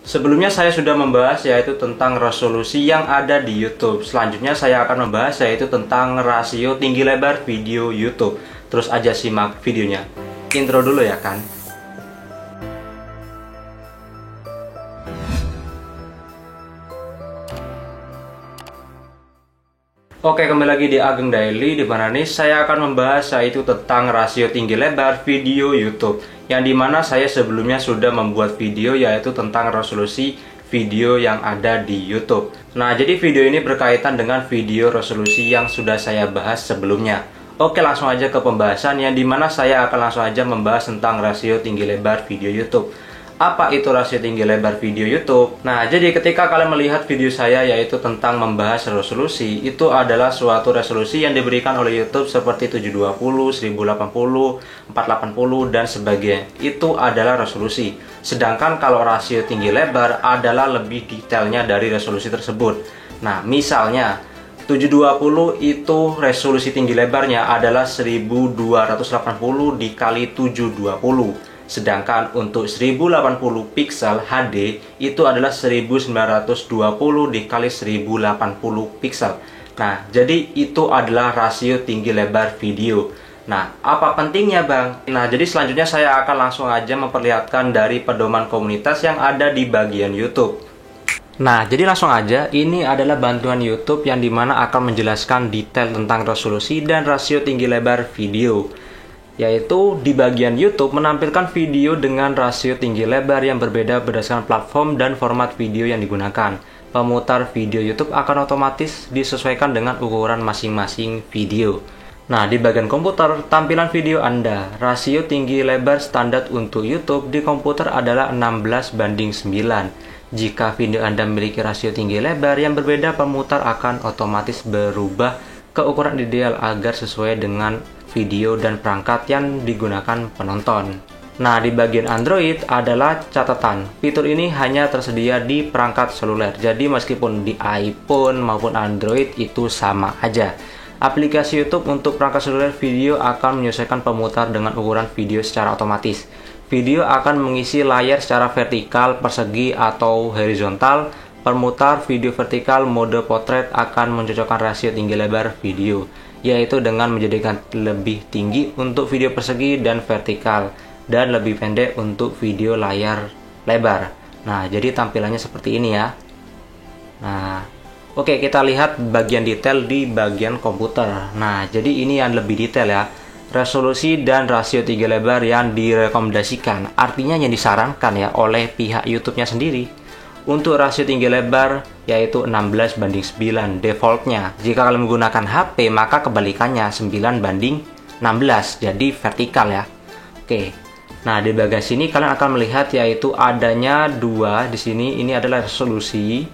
Sebelumnya saya sudah membahas yaitu tentang resolusi yang ada di YouTube. Selanjutnya saya akan membahas yaitu tentang rasio tinggi lebar video YouTube. Terus aja simak videonya. Intro dulu ya kan. Oke, kembali lagi di Ageng Daily, di mana nih saya akan membahas yaitu tentang rasio tinggi lebar video YouTube, yang dimana saya sebelumnya sudah membuat video yaitu tentang resolusi video yang ada di YouTube. Nah, jadi video ini berkaitan dengan video resolusi yang sudah saya bahas sebelumnya. Oke, langsung aja ke pembahasan, yang dimana saya akan langsung aja membahas tentang rasio tinggi lebar video YouTube. Apa itu rasio tinggi lebar video YouTube? Nah, jadi ketika kalian melihat video saya yaitu tentang membahas resolusi, itu adalah suatu resolusi yang diberikan oleh YouTube seperti 720, 1080, 480, dan sebagainya. Itu adalah resolusi. Sedangkan kalau rasio tinggi lebar adalah lebih detailnya dari resolusi tersebut. Nah, misalnya 720 itu resolusi tinggi lebarnya adalah 1280 dikali 720. Sedangkan untuk 1080 pixel HD itu adalah 1920 dikali 1080 pixel. Nah, jadi itu adalah rasio tinggi lebar video. Nah, apa pentingnya Bang? Nah, jadi selanjutnya saya akan langsung aja memperlihatkan dari pedoman komunitas yang ada di bagian YouTube. Nah, jadi langsung aja, ini adalah bantuan YouTube yang dimana akan menjelaskan detail tentang resolusi dan rasio tinggi lebar video. Yaitu di bagian YouTube menampilkan video dengan rasio tinggi lebar yang berbeda berdasarkan platform dan format video yang digunakan. Pemutar video YouTube akan otomatis disesuaikan dengan ukuran masing-masing video. Nah, di bagian komputer, tampilan video Anda, rasio tinggi lebar standar untuk YouTube di komputer adalah 16:9. Jika video Anda memiliki rasio tinggi lebar yang berbeda, pemutar akan otomatis berubah ke ukuran ideal agar sesuai dengan video dan perangkat yang digunakan penonton. Nah, di bagian Android adalah catatan. Fitur ini hanya tersedia di perangkat seluler. Jadi meskipun di iPhone maupun Android itu sama aja. Aplikasi YouTube untuk perangkat seluler video akan menyesuaikan pemutar dengan ukuran video secara otomatis. Video akan mengisi layar secara vertikal, persegi, atau horizontal. Pemutar video vertikal mode potret akan mencocokkan rasio tinggi lebar video, yaitu dengan menjadikan lebih tinggi untuk video persegi dan vertikal, dan lebih pendek untuk video layar lebar. Nah, jadi tampilannya seperti ini ya. Nah, oke, kita lihat bagian detail di bagian komputer. Nah, jadi ini yang lebih detail ya. Resolusi dan rasio tinggi lebar yang direkomendasikan, artinya yang disarankan ya oleh pihak YouTube-nya sendiri. Untuk rasio tinggi lebar yaitu 16:9 defaultnya. Jika kalian menggunakan HP maka kebalikannya 9:16, jadi vertikal ya. Oke. Nah, di bagian sini kalian akan melihat yaitu adanya dua di sini, ini adalah resolusi.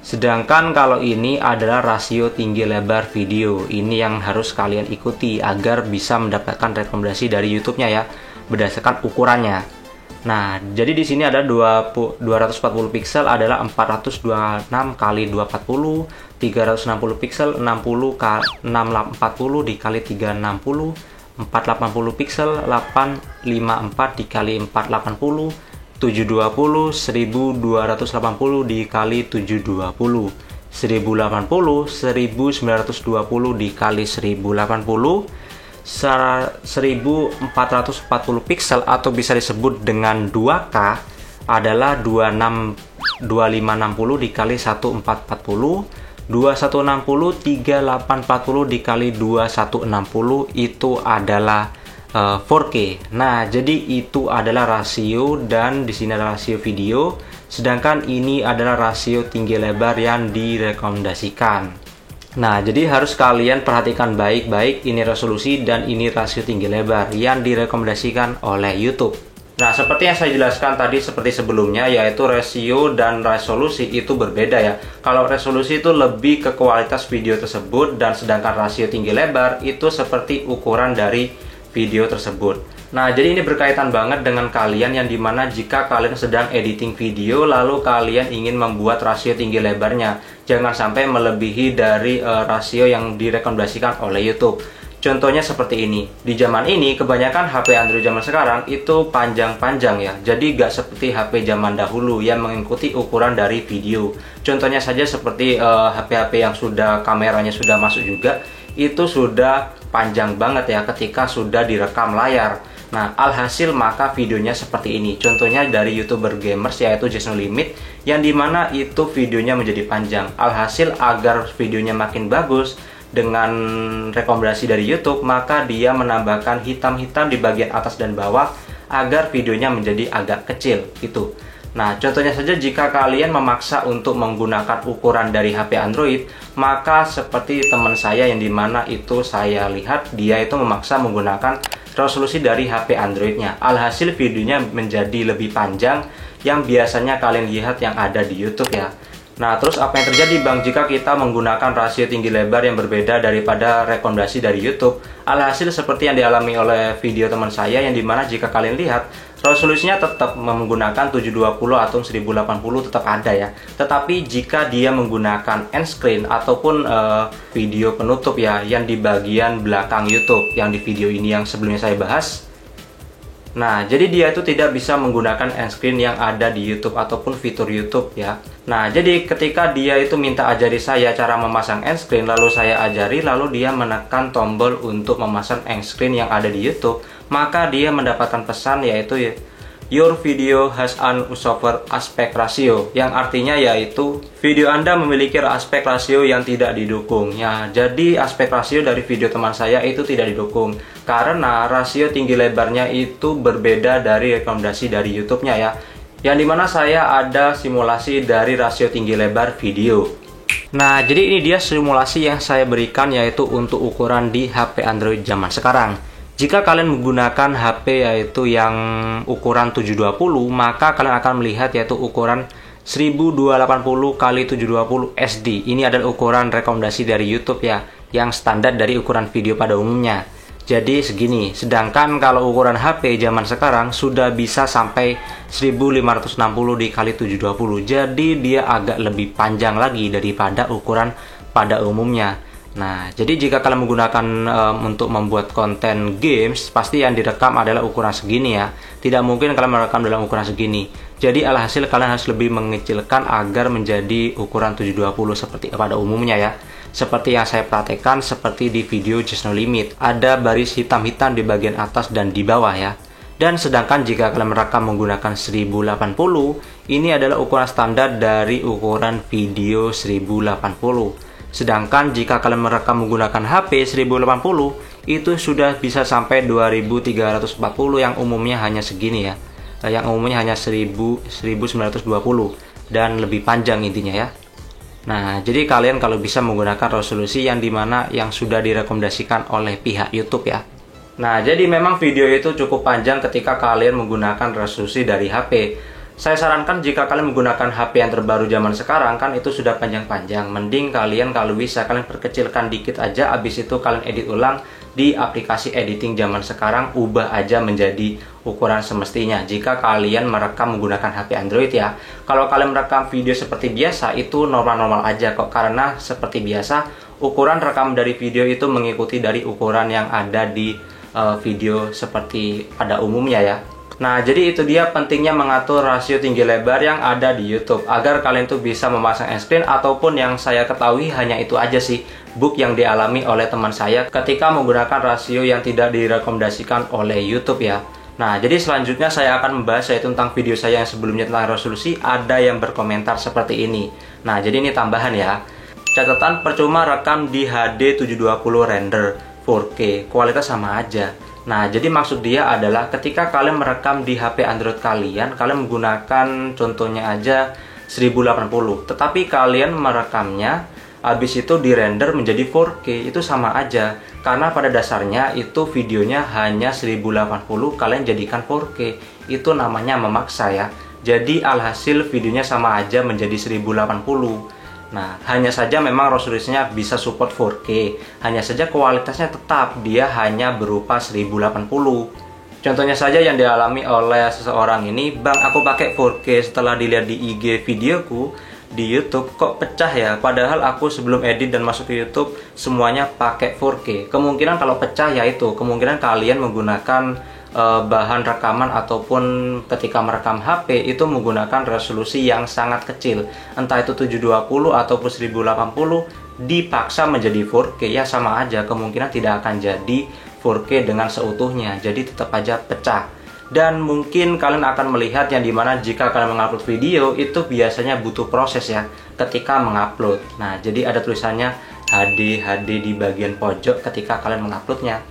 Sedangkan kalau ini adalah rasio tinggi lebar video. Ini yang harus kalian ikuti agar bisa mendapatkan rekomendasi dari YouTube-nya ya, berdasarkan ukurannya. Nah, jadi di sini ada 240 pixel adalah 426 kali 240, 360 pixel 60 kali 640 dikali 360, 480 pixel 854 dikali 480, 720 1280 dikali 720, 1080 1920 dikali 1080, 1440 pixel atau bisa disebut dengan 2K adalah 2560 dikali 1440, 2160 3840 dikali 2160 itu adalah 4K. Nah, jadi itu adalah rasio dan di sini adalah rasio video, sedangkan ini adalah rasio tinggi lebar yang direkomendasikan. Nah, jadi harus kalian perhatikan baik-baik, ini resolusi dan ini rasio tinggi lebar yang direkomendasikan oleh YouTube. Nah, seperti yang saya jelaskan tadi seperti sebelumnya, yaitu rasio dan resolusi itu berbeda ya. Kalau resolusi itu lebih ke kualitas video tersebut, dan sedangkan rasio tinggi lebar itu seperti ukuran dari video tersebut. Nah, jadi ini berkaitan banget dengan kalian yang dimana jika kalian sedang editing video lalu kalian ingin membuat rasio tinggi lebarnya, jangan sampai melebihi dari rasio yang direkomendasikan oleh YouTube. Contohnya seperti ini. Di zaman ini, kebanyakan HP Android zaman sekarang itu panjang-panjang ya. Jadi nggak seperti HP zaman dahulu yang mengikuti ukuran dari video. Contohnya saja seperti HP-HP yang sudah kameranya sudah masuk juga, itu sudah panjang banget ya ketika sudah direkam layar. Nah, alhasil maka videonya seperti ini. Contohnya dari YouTuber gamers yaitu Just No Limit, yang dimana itu videonya menjadi panjang. Alhasil agar videonya makin bagus, dengan rekomendasi dari YouTube, maka dia menambahkan hitam-hitam di bagian atas dan bawah agar videonya menjadi agak kecil gitu. Nah, contohnya saja jika kalian memaksa untuk menggunakan ukuran dari HP Android, maka seperti teman saya yang dimana itu saya lihat dia itu memaksa menggunakan resolusi dari HP Androidnya. Alhasil videonya menjadi lebih panjang yang biasanya kalian lihat yang ada di YouTube ya. Nah, terus apa yang terjadi Bang jika kita menggunakan rasio tinggi lebar yang berbeda daripada rekomendasi dari YouTube? Alhasil seperti yang dialami oleh video teman saya, yang dimana jika kalian lihat resolusinya tetap menggunakan 720 atau 1080 tetap ada ya. Tetapi jika dia menggunakan end screen ataupun video penutup ya, yang di bagian belakang YouTube, yang di video ini yang sebelumnya saya bahas. Nah, jadi dia itu tidak bisa menggunakan end screen yang ada di YouTube ataupun fitur YouTube ya. Nah, jadi ketika dia itu minta ajari saya cara memasang end screen, lalu saya ajari, lalu dia menekan tombol untuk memasang end screen yang ada di YouTube, maka dia mendapatkan pesan yaitu your video has an unsuffer aspect ratio, yang artinya yaitu video Anda memiliki aspek rasio yang tidak didukung. Ya, jadi aspek rasio dari video teman saya itu tidak didukung karena rasio tinggi lebarnya itu berbeda dari rekomendasi dari YouTube-nya ya. Yang dimana saya ada simulasi dari rasio tinggi lebar video. Nah, jadi ini dia simulasi yang saya berikan yaitu untuk ukuran di HP Android zaman sekarang. Jika kalian menggunakan HP yaitu yang ukuran 720, maka kalian akan melihat yaitu ukuran 1280 x 720 SD. Ini adalah ukuran rekomendasi dari YouTube ya, yang standar dari ukuran video pada umumnya. Jadi segini. Sedangkan kalau ukuran HP zaman sekarang sudah bisa sampai 1560 x 720. Jadi dia agak lebih panjang lagi daripada ukuran pada umumnya. Nah, jadi jika kalian menggunakan untuk membuat konten games, pasti yang direkam adalah ukuran segini ya. Tidak mungkin kalian merekam dalam ukuran segini. Jadi alhasil kalian harus lebih mengecilkan agar menjadi ukuran 720 seperti pada umumnya ya. Seperti yang saya praktekkan seperti di video Just No Limit. Ada baris hitam-hitam di bagian atas dan di bawah ya. Dan sedangkan jika kalian merekam menggunakan 1080, ini adalah ukuran standar dari ukuran video 1080. Sedangkan jika kalian merekam menggunakan HP 1080, itu sudah bisa sampai 2340 yang umumnya hanya segini ya. Yang umumnya hanya 1920 dan lebih panjang intinya ya. Nah, jadi kalian kalau bisa menggunakan resolusi yang dimana yang sudah direkomendasikan oleh pihak YouTube ya. Nah, jadi memang video itu cukup panjang ketika kalian menggunakan resolusi dari HP. Saya sarankan jika kalian menggunakan HP yang terbaru zaman sekarang kan itu sudah panjang-panjang. Mending kalian kalau bisa kalian perkecilkan dikit aja, habis itu kalian edit ulang di aplikasi editing zaman sekarang, ubah aja menjadi ukuran semestinya. Jika kalian merekam menggunakan HP Android ya. Kalau kalian merekam video seperti biasa itu normal-normal aja kok, karena seperti biasa ukuran rekam dari video itu mengikuti dari ukuran yang ada di video seperti pada umumnya ya. Nah, jadi itu dia pentingnya mengatur rasio tinggi lebar yang ada di YouTube agar kalian tuh bisa memasang end screen, ataupun yang saya ketahui hanya itu aja sih bug yang dialami oleh teman saya ketika menggunakan rasio yang tidak direkomendasikan oleh YouTube ya. Nah, jadi selanjutnya saya akan membahas yaitu tentang video saya yang sebelumnya tentang resolusi. Ada yang berkomentar seperti ini. Nah, jadi ini tambahan ya. Catatan, percuma rekam di HD 720 render 4K, kualitas sama aja. Nah, jadi maksud dia adalah ketika kalian merekam di HP Android kalian menggunakan contohnya aja 1080, tetapi kalian merekamnya habis itu di render menjadi 4K, itu sama aja. Karena pada dasarnya itu videonya hanya 1080, kalian jadikan 4K. Itu namanya memaksa ya. Jadi alhasil videonya sama aja menjadi 1080. Nah, hanya saja memang resolusinya bisa support 4K. Hanya saja kualitasnya tetap dia hanya berupa 1080. Contohnya saja yang dialami oleh seseorang ini, "Bang, aku pakai 4K, setelah dilihat di IG videoku, di YouTube kok pecah ya, padahal aku sebelum edit dan masuk ke YouTube semuanya pakai 4K. Kemungkinan kalau pecah ya itu kemungkinan kalian menggunakan bahan rekaman ataupun ketika merekam HP itu menggunakan resolusi yang sangat kecil, entah itu 720 ataupun 1080 dipaksa menjadi 4K, ya sama aja, kemungkinan tidak akan jadi 4K dengan seutuhnya, jadi tetap aja pecah. Dan mungkin kalian akan melihat yang dimana jika kalian mengupload video itu biasanya butuh proses ya ketika mengupload. Nah, jadi ada tulisannya HD di bagian pojok ketika kalian menguploadnya.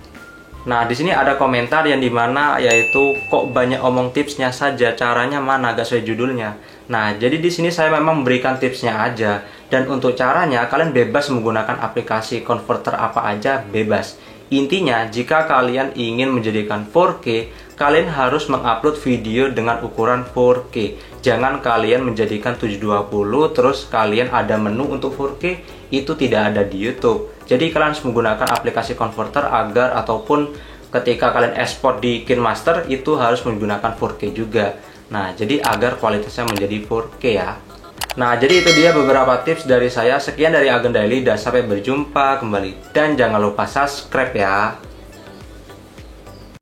Nah, di sini ada komentar yang dimana yaitu kok banyak omong tipsnya saja, caranya mana, gak sesuai judulnya. Nah, jadi di sini saya memang memberikan tipsnya aja, dan untuk caranya kalian bebas menggunakan aplikasi converter apa aja, bebas. Intinya, jika kalian ingin menjadikan 4K, kalian harus mengupload video dengan ukuran 4K. Jangan kalian menjadikan 720 terus kalian ada menu untuk 4K, itu tidak ada di YouTube. Jadi kalian harus menggunakan aplikasi converter agar ataupun ketika kalian export di KineMaster itu harus menggunakan 4K juga. Nah, jadi agar kualitasnya menjadi 4K ya. Nah, jadi itu dia beberapa tips dari saya. Sekian dari Ageng Daily dan sampai berjumpa kembali. Dan jangan lupa subscribe ya.